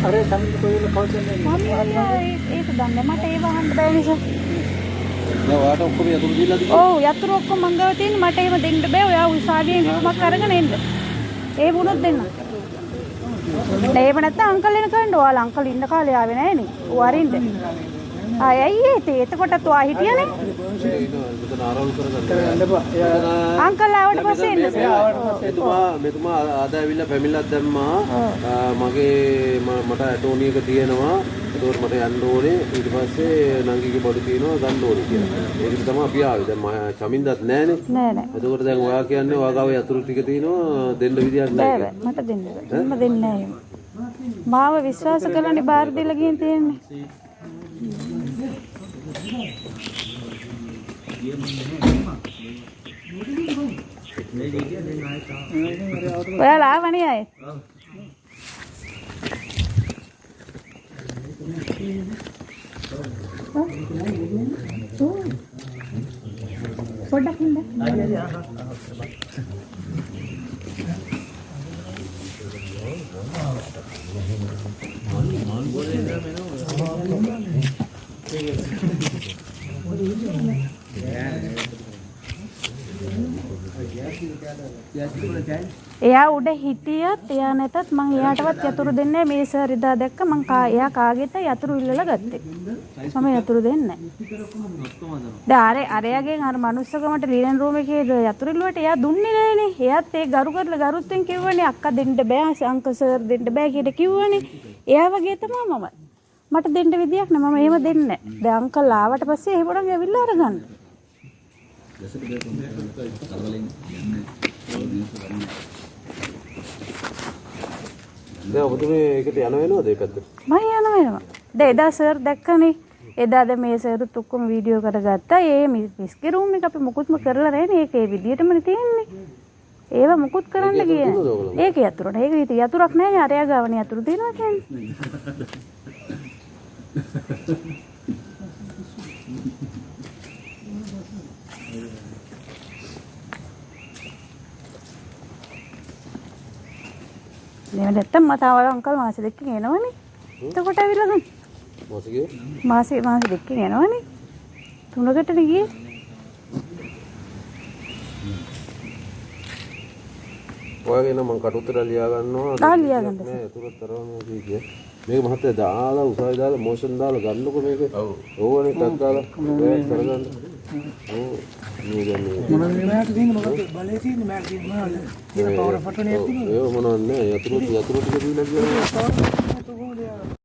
අර සමිත කොයිල කවුද ඒක දන්නේ මට ඒ වහන්න බෑ නිසා. දැන් ඔයාට ඔක්කොම යතුරු දීලා තියෙනවා. ඔව් යතුරු ඔක්කොම මං ගාව තියෙන මට එහෙම දෙන්න බෑ. ඔයා උසාවියෙන් ගුමක් අරගෙන එන්න. ඒ වුණොත් දෙන්න. එහෙම නැත්නම් අංකල් එන කන්න ඔයාලා අංකල් ඉන්න කාලේ ආවේ නැහැ නේ. ඌ අරින්න. අයයි එතකොටත් ඔයා හිටියනේ. මෙතන ආරවුල් කරගන්න. අංකල් ආවට පස්සේ එන්න. මෙතුමා ආද ඇවිල්ලා ෆැමිලියක් දැම්මා. මගේ මට ඇටෝනි එක තියෙනවා. ඒකෝර මට යන්න ඕනේ. ඊට පස්සේ නංගිගේ බඩු තියෙනවා ගන්න ඕනේ කියලා. ඒකට තමයි අපි ආවේ. දැන් මම චමින්දත් නැහනේ. නෑ නෑ. එතකොට දැන් ඔයා කියන්නේ ඔයා ගාව යතුරු ටික තියෙනවා දෙන්න විදියක් නැහැ. බෑ මට දෙන්න බෑ. මම දෙන්නේ නෑ. මාව විශ්වාස කරලානේ බාර දීලා ගිහින් තියෙන්නේ. ඔයාලා ආවනේ අය. පොඩ්ඩක් ඉන්න. එයා උඩ හිටියත් එයා නැතත් මං එයාටවත් යතුරු දෙන්නේ මේ සර් ඉදා දැක්ක මං එයා කාගෙත් යතුරු ඉල්ලලා ගත්තේ. මම යතුරු දෙන්නේ නැහැ. දැන් අරයාගෙන් අර මනුස්සකමට ලිනන් රූම් එකේ යතුරු ඉල්ලුවට එයා දුන්නේ නැහනේ. එයාත් ඒ ගරු කරලා ගරුත්වෙන් කිව්වනේ අක්කා දෙන්න බෑ අංකල් සර් දෙන්න බෑ කියලා කිව්වනේ. එයා වගේ තමයි මම. මට දෙන්න විදියක් නෑ මම එහෙම දෙන්නේ නැහැ. දැන් අංකල් ආවට පස්සේ එහෙමනම් ඇවිල්ලා අරගන්න. දැන් ඔබතුමේ ඒකට යන වෙනවද ඒ පැත්තට? මම යන වෙනවා. දැන් එදා සර් දැක්කනේ. එදා දැන් මේ සර්ත් ඔක්කොම වීඩියෝ කරගත්තා. ඒ මිස්ගේ රූම් එක අපි මුකුත්ම කරලා නැහැ. ඒක ඒ විදියටමනේ තියෙන්නේ. ඒව මුකුත් කරන්න කියන්නේ. ඒක යතුරුට. ඒක යතුරක් නැහැ. අරයා ගාවනේ යතුරු තියෙනවා කියන්නේ. නේ නැත්තම් මට අංකල් මාස දෙකකින් එනවනේ. එතකොට ඇවිල්ලා ගන්න. මාසෙ දෙකකින් එනවනේ. 3කටනේ ගියේ. ඔයගෙන මම කටුතර ලියා ගන්නවා. ලියා ගන්න. මේ ඒතරත් තරවන්නේ කිය. මේක මහත්තයා දාලා උසාවි දාලා මොෂන් දාලා ගන්නකො මේක. ඔව්. ඕවනේ ටක් දාලා ඔය කරගන්න. ඔව්. මේ දැන් මොනවද මේ මෑට තියෙන්නේ මොකද බලේ තියෙන්නේ මෑට තියෙන්නේ මොනවද? තියෙන පවර ෆොටෝනේ තියෙන්නේ. ඒක මොනවද නෑ යතුරු ටික දීලා කියනවා.